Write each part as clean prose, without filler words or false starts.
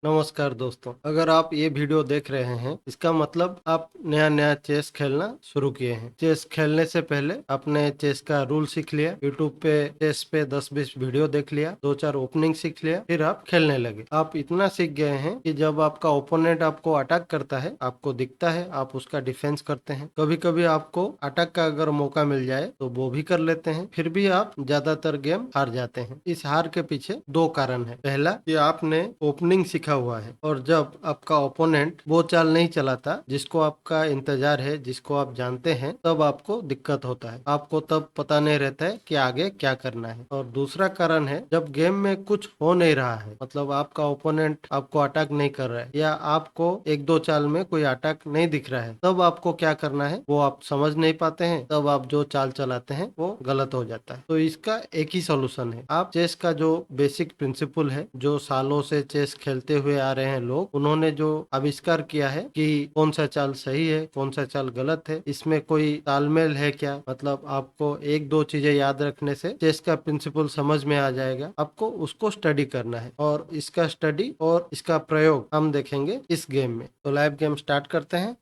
नमस्कार दोस्तों, अगर आप ये वीडियो देख रहे हैं इसका मतलब आप नया नया चेस खेलना शुरू किए हैं। चेस खेलने से पहले आपने चेस का रूल सीख लिया, यूट्यूब पे चेस पे 10-20 वीडियो देख लिया, 2-4 ओपनिंग सीख लिया, फिर आप खेलने लगे। आप इतना सीख गए हैं कि जब आपका ओपोनेंट आपको अटैक करता है, आपको दिखता है, आप उसका डिफेंस करते हैं। कभी कभी आपको अटैक का अगर मौका मिल जाए तो वो भी कर लेते हैं, फिर भी आप ज्यादातर गेम हार जाते हैं। इस हार के पीछे दो कारण है। पहला कि आपने ओपनिंग सीखा हुआ है, और जब आपका ओपोनेंट वो चाल नहीं चलाता जिसको आपका इंतजार है, जिसको आप जानते हैं, तब आपको दिक्कत होता है। आपको तब पता नहीं रहता है कि आगे क्या करना है। और दूसरा कारण है, जब गेम में कुछ हो नहीं रहा है, मतलब आपका ओपोनेंट आपको अटैक नहीं कर रहा है या आपको एक दो चाल में कोई अटैक नहीं दिख रहा है, तब आपको क्या करना है वो आप समझ नहीं पाते हैं। तब आप जो चाल चलाते हैं वो गलत हो जाता है। तो इसका एक ही सोल्यूशन है। आप चेस का जो बेसिक प्रिंसिपल है, जो सालों से चेस खेलते हुए आ रहे हैं लोग, उन्होंने जो आविष्कार किया है कि कौन सा चाल सही है, कौन सा चाल गलत है, इसमें कोई तालमेल है क्या, मतलब आपको एक दो चीजें याद रखने से चेस का प्रिंसिपल समझ में आ जाएगा। आपको उसको स्टडी करना है, और इसका स्टडी और इसका प्रयोग हम देखेंगे इस गेम में। तो लाइव गेम स्टार्ट करते हैं।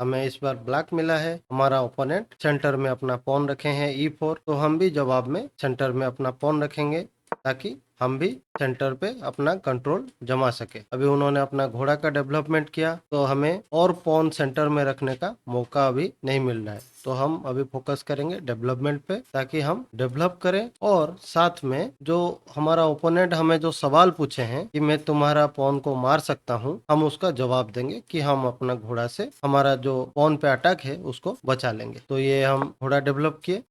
हमें इस बार ब्लैक मिला है। हमारा ओपोनेंट सेंटर में अपना पॉन रखे हैं E4, तो हम भी जवाब में सेंटर में अपना पॉन रखेंगे ताकि हम भी सेंटर पे अपना कंट्रोल जमा सके। अभी उन्होंने अपना घोड़ा का डेवलपमेंट किया, तो हमें और पॉन सेंटर में रखने का मौका अभी नहीं मिल रहा है। तो हम अभी फोकस करेंगे डेवलपमेंट पे, ताकि हम डेवलप करें, और साथ में जो हमारा ओपोनेंट हमें जो सवाल पूछे हैं कि मैं तुम्हारा पॉन को मार सकता हूं, हम उसका जवाब देंगे कि हम अपना घोड़ा से हमारा जो पॉन पे अटैक है उसको बचा लेंगे। तो ये हम घोड़ा डेवलप किए।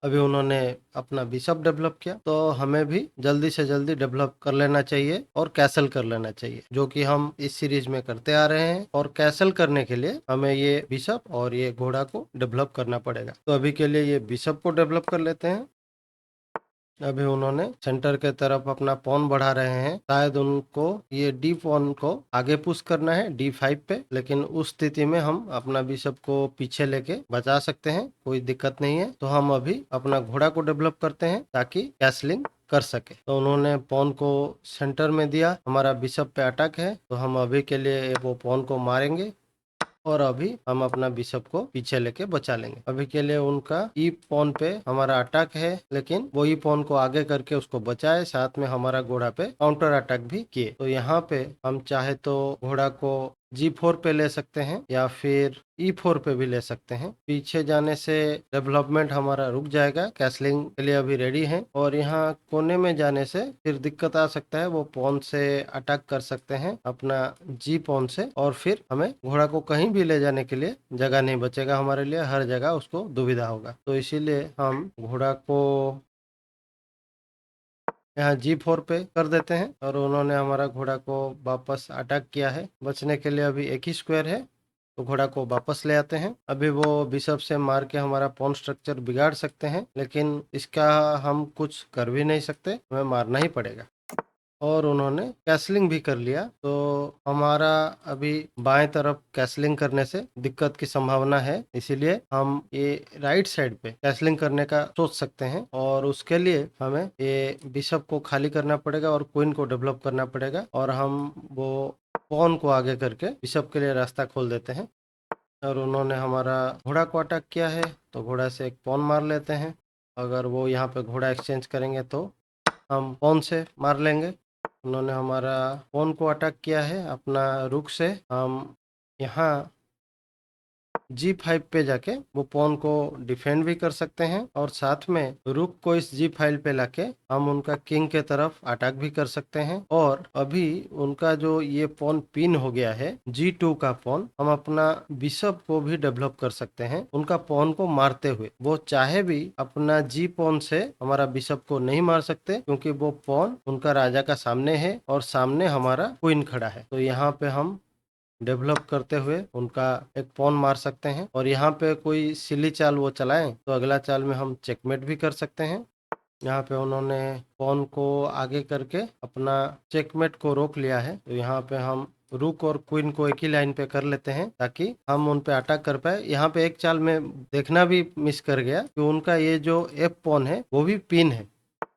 अभी उन्होंने अपना बिशप डेवलप किया, तो हमें भी जल्दी से जल्दी डेवलप कर लेना चाहिए और कैसल कर लेना चाहिए, जो कि हम इस सीरीज में करते आ रहे हैं। और कैसल करने के लिए हमें ये बिशप और ये घोड़ा को डेवलप करना पड़ेगा। तो अभी के लिए ये बिशप को डेवलप कर लेते हैं। अभी उन्होंने सेंटर के तरफ अपना पॉन बढ़ा रहे हैं। शायद उनको ये डी पॉन को आगे पुश करना है D5 पे, लेकिन उस स्थिति में हम अपना बिशप को पीछे लेके बचा सकते हैं, कोई दिक्कत नहीं है। तो हम अभी अपना घोड़ा को डेवलप करते हैं ताकि कैसलिंग कर सके। तो उन्होंने पॉन को सेंटर में दिया, हमारा बिशप पे अटैक है, तो हम अभी के लिए वो पॉन को मारेंगे, और अभी हम अपना बिशप को पीछे लेके बचा लेंगे। अभी के लिए उनका ई पॉन पे हमारा अटैक है, लेकिन वो ई पॉन को आगे करके उसको बचाए, साथ में हमारा घोड़ा पे काउंटर अटैक भी किए। तो यहाँ पे हम चाहे तो घोड़ा को G4 पे ले सकते हैं या फिर E4 पे भी ले सकते हैं। पीछे जाने से डेवलपमेंट हमारा रुक जाएगा, कैसलिंग के लिए अभी रेडी है। और यहाँ कोने में जाने से फिर दिक्कत आ सकता है, वो पॉन से अटैक कर सकते हैं अपना G पॉन से, और फिर हमें घोड़ा को कहीं भी ले जाने के लिए जगह नहीं बचेगा हमारे लिए, हर जगह उसको दुविधा होगा। तो इसीलिए हम घोड़ा को यहाँ G4 पे कर देते हैं, और उन्होंने हमारा घोड़ा को वापस अटैक किया है। बचने के लिए अभी एक ही स्क्वायर है, तो घोड़ा को वापस ले आते हैं। अभी वो बिशप से मार के हमारा पॉन स्ट्रक्चर बिगाड़ सकते हैं, लेकिन इसका हम कुछ कर भी नहीं सकते, हमें मारना ही पड़ेगा। और उन्होंने कैसलिंग भी कर लिया, तो हमारा अभी बाएं तरफ कैसलिंग करने से दिक्कत की संभावना है, इसीलिए हम ये राइट साइड पे कैसलिंग करने का सोच सकते हैं। और उसके लिए हमें ये बिशप को खाली करना पड़ेगा और क्वीन को डेवलप करना पड़ेगा, और हम वो पॉन को आगे करके बिशप के लिए रास्ता खोल देते हैं। और उन्होंने हमारा घोड़ा को अटैक किया है, तो घोड़ा से एक पॉन मार लेते हैं। अगर वो यहाँ पे घोड़ा एक्सचेंज करेंगे तो हम पॉन से मार लेंगे। उन्होंने हमारा पॉन को अटैक किया है अपना रुक से। हम यहाँ G5 पे जाके वो पॉन को डिफेंड भी कर सकते हैं, और साथ में रुक को इस G5 पे लाके हम उनका किंग के तरफ अटैक भी कर सकते हैं। और अभी उनका जो ये पॉन पिन हो गया है G2 का पॉन, हम अपना बिशप को भी डेवलप कर सकते हैं उनका पॉन को मारते हुए। वो चाहे भी अपना G पॉन से हमारा बिशप को नहीं मार सकते, क्योंकि वो पॉन उनका राजा का सामने है और सामने हमारा क्वीन खड़ा है। तो यहाँ पे हम डेवलप करते हुए उनका एक पॉन मार सकते हैं, और यहाँ पे कोई सिली चाल वो चलाएं तो अगला चाल में हम चेकमेट भी कर सकते हैं। यहाँ पे उन्होंने पॉन को आगे करके अपना चेकमेट को रोक लिया है, तो यहाँ पे हम रुक और क्वीन को एक ही लाइन पे कर लेते हैं ताकि हम उन पे अटैक कर पाए। यहाँ पे एक चाल में देखना भी मिस कर गया कि उनका ये जो F पॉन है वो भी पिन है,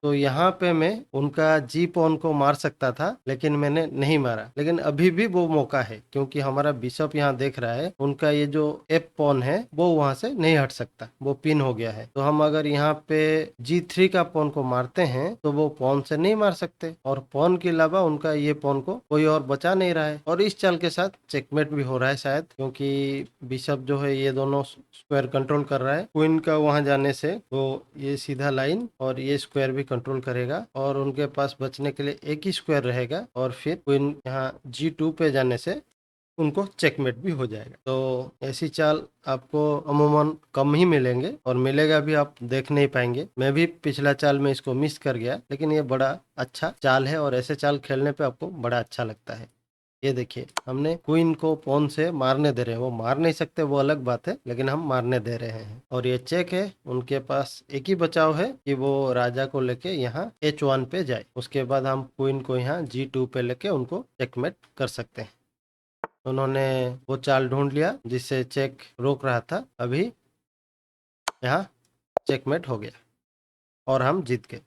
तो यहाँ पे मैं उनका जी पॉन को मार सकता था, लेकिन मैंने नहीं मारा। लेकिन अभी भी वो मौका है, क्योंकि हमारा बिशप यहाँ देख रहा है, उनका ये जो एफ पॉन है वो वहां से नहीं हट सकता, वो पिन हो गया है। तो हम अगर यहाँ पे G3 का पॉन को मारते हैं तो वो पॉन से नहीं मार सकते, और पॉन के अलावा उनका ये पॉन को कोई और बचा नहीं रहा है। और इस चाल के साथ चेकमेट भी हो रहा है शायद, क्योंकि बिशप जो है ये दोनों स्क्वायर कंट्रोल कर रहा है। क्वीन का वहां जाने से वो ये सीधा लाइन और ये स्क्वायर भी कंट्रोल करेगा, और उनके पास बचने के लिए एक ही स्क्वायर रहेगा, और फिर क्वीन यहाँ G2 पे जाने से उनको चेकमेट भी हो जाएगा। तो ऐसी चाल आपको अमूमन कम ही मिलेंगे, और मिलेगा भी आप देख नहीं पाएंगे। मैं भी पिछला चाल में इसको मिस कर गया, लेकिन ये बड़ा अच्छा चाल है, और ऐसे चाल खेलने पे आपको बड़ा अच्छा लगता है। ये देखिए, हमने क्वीन को पॉन से मारने दे रहे हैं, वो मार नहीं सकते वो अलग बात है, लेकिन हम मारने दे रहे हैं। और ये चेक है, उनके पास एक ही बचाव है कि वो राजा को लेके यहाँ H1 पे जाए। उसके बाद हम क्वीन को यहाँ G2 पे लेके उनको चेकमेट कर सकते हैं। उन्होंने वो चाल ढूंढ लिया जिससे चेक रोक रहा था, अभी यहाँ चेकमेट हो गया और हम जीत गए।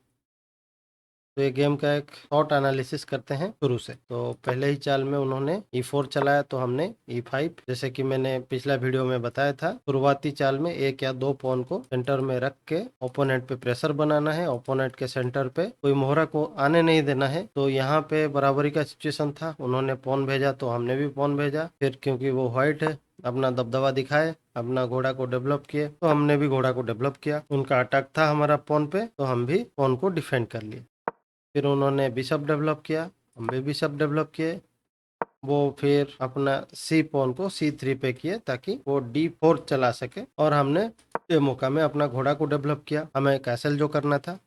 तो ये गेम का एक शॉर्ट एनालिसिस करते हैं शुरू से। तो पहले ही चाल में उन्होंने E4 चलाया, तो हमने E5, जैसे कि मैंने पिछला वीडियो में बताया था, शुरुआती चाल में एक या दो पॉन को सेंटर में रख के ओपोनेंट पे प्रेशर बनाना है, ओपोनेंट के सेंटर पे कोई मोहरा को आने नहीं देना है। तो यहाँ पे बराबरी का सिचुएशन था, उन्होंने पॉन भेजा तो हमने भी पॉन भेजा। फिर क्योंकि वो व्हाइट है, अपना दबदबा दिखाए, अपना घोड़ा को डेवलप किए, तो हमने भी घोड़ा को डेवलप किया। उनका अटैक था हमारा पॉन पे, तो हम भी पॉन को डिफेंड कर लिए। फिर उन्होंने बिशप डेवलप किया, हम भी बिशप डेवलप किए। वो फिर अपना सी पॉन को C3 पे किए ताकि वो D4 चला सके, और हमने ये मौका में अपना घोड़ा को डेवलप किया, हमें कैसल जो करना था।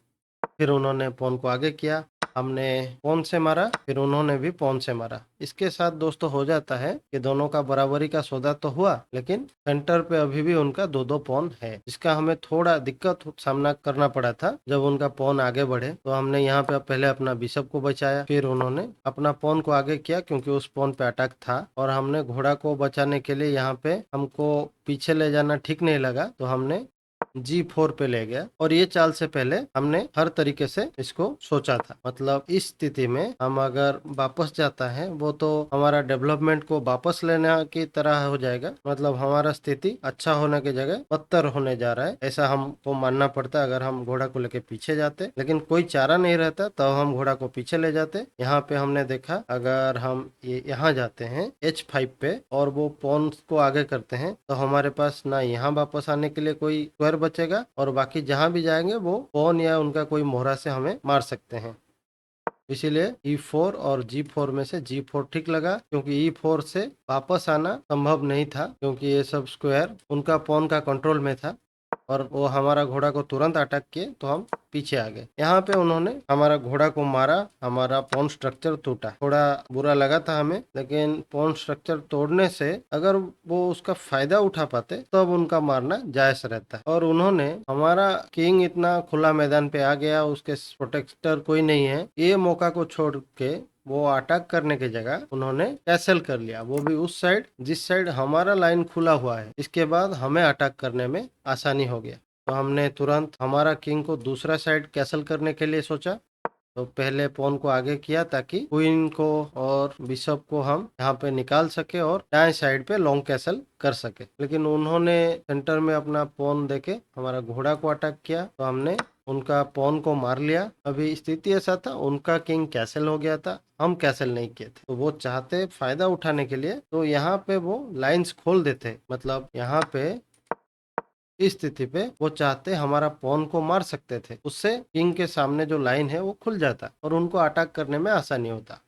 फिर उन्होंने पॉन को आगे किया, हमने पॉन से मारा, फिर उन्होंने भी पॉन से मारा। इसके साथ दोस्तों हो जाता है कि दोनों का बराबरी का सौदा तो हुआ, लेकिन सेंटर पे अभी भी उनका दो दो पॉन है, जिसका हमें थोड़ा दिक्कत सामना करना पड़ा था। जब उनका पॉन आगे बढ़े तो हमने यहाँ पे पहले अपना बिशप को बचाया, फिर उन्होंने अपना पॉन को आगे किया क्योंकि उस पॉन पे अटैक था, और हमने घोड़ा को बचाने के लिए यहाँ पे हमको पीछे ले जाना ठीक नहीं लगा, तो हमने G4 पे ले गया। और ये चाल से पहले हमने हर तरीके से इसको सोचा था। मतलब इस स्थिति में हम अगर वापस जाता है, वो तो हमारा डेवलपमेंट को वापस लेने की तरह हो जाएगा। मतलब हमारा स्थिति अच्छा होने की जगह बदतर होने जा रहा है, ऐसा हमको मानना पड़ता अगर हम घोड़ा को लेके पीछे जाते। लेकिन कोई चारा नहीं रहता, तब हम घोड़ा को पीछे ले जाते। यहाँ पे हमने देखा, अगर हम यहाँ जाते हैं H5 पे और वो पॉन को आगे करते हैं, तो हमारे पास ना यहाँ वापस आने के लिए कोई स्क्वायर बचेगा, और बाकी जहां भी जाएंगे वो पॉन या उनका कोई मोहरा से हमें मार सकते हैं। इसीलिए E4 और G4 में से G4 ठीक लगा, क्योंकि E4 से वापस आना संभव नहीं था, क्योंकि ये सब स्क्वायर उनका पॉन का कंट्रोल में था, और वो हमारा घोड़ा को तुरंत अटैक किए, तो हम पीछे आ गए। यहाँ पे उन्होंने हमारा घोड़ा को मारा, हमारा पॉन स्ट्रक्चर टूटा। थोड़ा बुरा लगा था हमें, लेकिन पॉन स्ट्रक्चर तोड़ने से अगर वो उसका फायदा उठा पाते तब उनका मारना जायज रहता है। और उन्होंने, हमारा किंग इतना खुला मैदान पे आ गया, उसके प्रोटेक्टर कोई नहीं है, ये मौका को छोड़ के वो अटैक करने की जगह उन्होंने कैसल कर लिया, वो भी उस साइड जिस साइड हमारा लाइन खुला हुआ है। इसके बाद हमें अटैक करने में आसानी हो गया। तो हमने तुरंत हमारा किंग को दूसरा साइड कैसल करने के लिए सोचा। तो पहले पॉन को आगे किया ताकि क्वीन को और बिशप को हम यहाँ पे निकाल सके और दाएं साइड पे लॉन्ग कैसल कर सके। लेकिन उन्होंने सेंटर में अपना पॉन देके हमारा घोड़ा को अटैक किया, तो हमने उनका पॉन को मार लिया। अभी स्थिति ऐसा था, उनका किंग कैसल हो गया था, हम कैसल नहीं किए थे, तो वो चाहते फायदा उठाने के लिए तो यहाँ पे वो लाइंस खोल देते। मतलब यहाँ पे इस स्थिति पे वो चाहते हमारा पॉन को मार सकते थे, उससे किंग के सामने जो लाइन है वो खुल जाता और उनको अटैक करने में आसानी होता।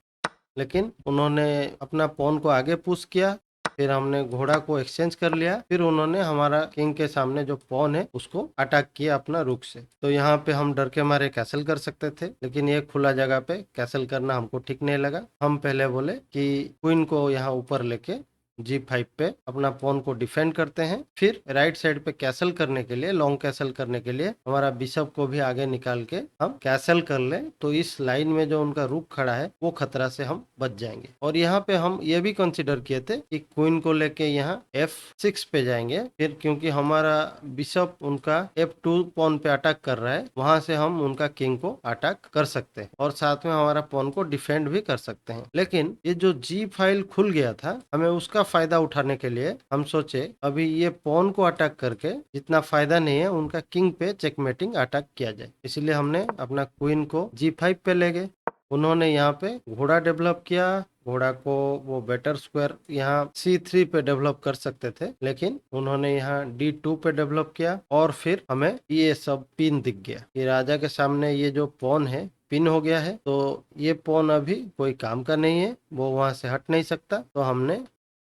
लेकिन उन्होंने अपना पॉन को आगे पुश किया, फिर हमने घोड़ा को एक्सचेंज कर लिया, फिर उन्होंने हमारा किंग के सामने जो पॉन है उसको अटैक किया अपना रुक से। तो यहाँ पे हम डर के मारे कैसल कर सकते थे, लेकिन ये खुला जगह पे कैसल करना हमको ठीक नहीं लगा। हम पहले बोले कि क्वीन को यहाँ ऊपर लेके G5 पे अपना पॉन को डिफेंड करते हैं। फिर राइट साइड पे कैसल करने के लिए, लॉन्ग कैसल करने के लिए हमारा बिशप को भी आगे निकाल के हम कैसल कर ले, तो इस लाइन में जो उनका रुक खड़ा है वो खतरा से हम बच जाएंगे। और यहाँ पे हम ये भी कंसिडर किए थे कि क्वीन को लेके यहाँ F6 पे जाएंगे, फिर क्योंकि हमारा बिशप उनका F2 पॉन पे अटैक कर रहा है, वहां से हम उनका किंग को अटैक कर सकते हैं और साथ में हमारा पॉन को डिफेंड भी कर सकते हैं। लेकिन ये जो जी फाइल खुल गया था, हमें उसका फायदा उठाने के लिए हम सोचे अभी ये पॉन को अटैक करके जितना फायदा नहीं है, उनका किंग पे चेकमेटिंग अटैक किया जाए। इसलिए हमने अपना क्वीन को G5 पे ले गए। उन्होंने यहाँ पे घोड़ा डेवलप किया। घोड़ा को वो बेटर स्क्वायर यहाँ C3 पे डेवलप कर सकते थे, लेकिन उन्होंने यहाँ D2 पे डेवलप किया और फिर हमें ये सब पिन दिख गया। ये राजा के सामने ये जो पॉन है पिन हो गया है, तो ये पॉन अभी कोई काम का नहीं है, वो वहां से हट नहीं सकता। तो हमने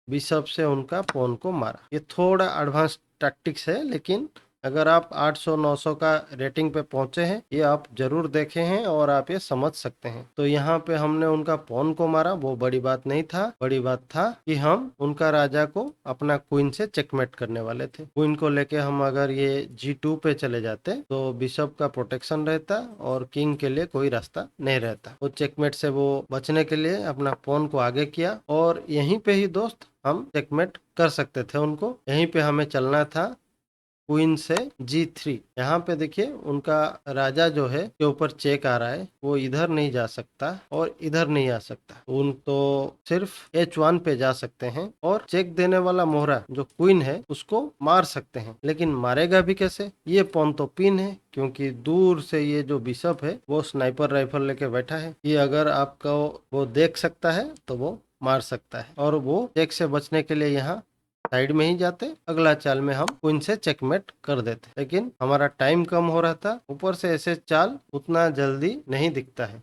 बिशप से उनका पॉन को मारा। ये थोड़ा एडवांस टैक्टिक्स है, लेकिन अगर आप 800-900 का रेटिंग पे पहुंचे हैं, ये आप जरूर देखे हैं और आप ये समझ सकते हैं। तो यहाँ पे हमने उनका पॉन को मारा, वो बड़ी बात नहीं था। बड़ी बात था कि हम उनका राजा को अपना क्वीन से चेकमेट करने वाले थे। क्वीन को लेके हम अगर ये G2 पे चले जाते तो बिशप का प्रोटेक्शन रहता और किंग के लिए कोई रास्ता नहीं रहता। वो चेकमेट से वो बचने के लिए अपना पॉन को आगे किया और यहीं पे ही दोस्त हम चेकमेट कर सकते थे उनको। यहीं पे हमें चलना था क्वीन से G3। यहाँ पे देखिए उनका राजा जो है के ऊपर चेक आ रहा है, वो इधर नहीं जा सकता और इधर नहीं आ सकता। उन तो सिर्फ H1 पे जा सकते हैं और चेक देने वाला मोहरा जो क्वीन है उसको मार सकते हैं। लेकिन मारेगा भी कैसे? ये पॉन तो पिन है, क्योंकि दूर से ये जो बिशप है वो स्नाइपर राइफल लेके बैठा है। ये अगर आपको वो देख सकता है तो वो मार सकता है, और वो चेक से बचने के लिए यहाँ साइड में ही जाते। अगला चाल में हम क्वीन से चेकमेट कर देते, लेकिन हमारा टाइम कम हो रहा था, ऊपर से ऐसे चाल उतना जल्दी नहीं दिखता है।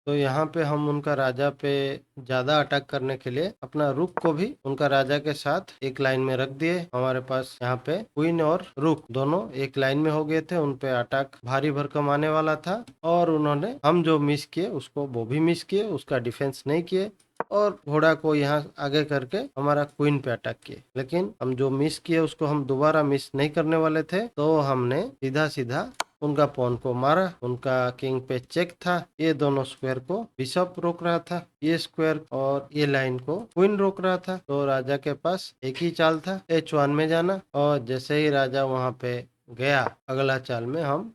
तो यहाँ पे हम उनका राजा पे ज्यादा अटैक करने के लिए अपना रुक को भी उनका राजा के साथ एक लाइन में रख दिए। हमारे पास यहाँ पे क्वीन और रुक दोनों एक लाइन में हो गए थे, उन पे अटैक भारी भरकम आने वाला था और उन्होंने हम जो मिस किए उसको वो भी मिस किए, उसका डिफेंस नहीं किए और घोड़ा को यहाँ आगे करके हमारा क्वीन पे अटैक किए। लेकिन हम जो मिस किए उसको हम दोबारा मिस नहीं करने वाले थे, तो हमने सीधा सीधा उनका पॉन को मारा। उनका किंग पे चेक था, ये दोनों स्क्वायर को बिशप रोक रहा था, ये स्क्वायर और ये लाइन को क्वीन रोक रहा था। तो राजा के पास एक ही चाल था, H1 में जाना, और जैसे ही राजा वहां पे गया, अगला चाल में हम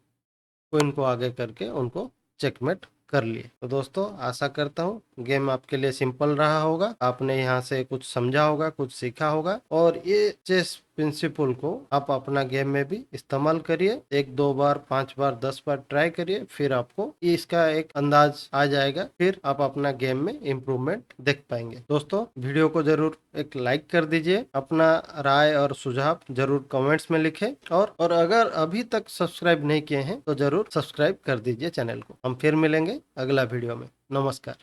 क्वीन को आगे करके उनको चेकमेट कर लिए। तो दोस्तों आशा करता हूँ गेम आपके लिए सिंपल रहा होगा, आपने यहाँ से कुछ समझा होगा, कुछ सीखा होगा, और ये चेस प्रिंसिपल को आप अपना गेम में भी इस्तेमाल करिए। 1-2 बार, 5 बार, 10 बार ट्राई करिए, फिर आपको इसका एक अंदाज आ जाएगा, फिर आप अपना गेम में इम्प्रूवमेंट देख पाएंगे। दोस्तों वीडियो को जरूर एक लाइक कर दीजिए, अपना राय और सुझाव जरूर कमेंट्स में लिखें, और अगर अभी तक सब्सक्राइब नहीं किए हैं तो जरूर सब्सक्राइब कर दीजिए चैनल को। हम फिर मिलेंगे अगला वीडियो में। नमस्कार।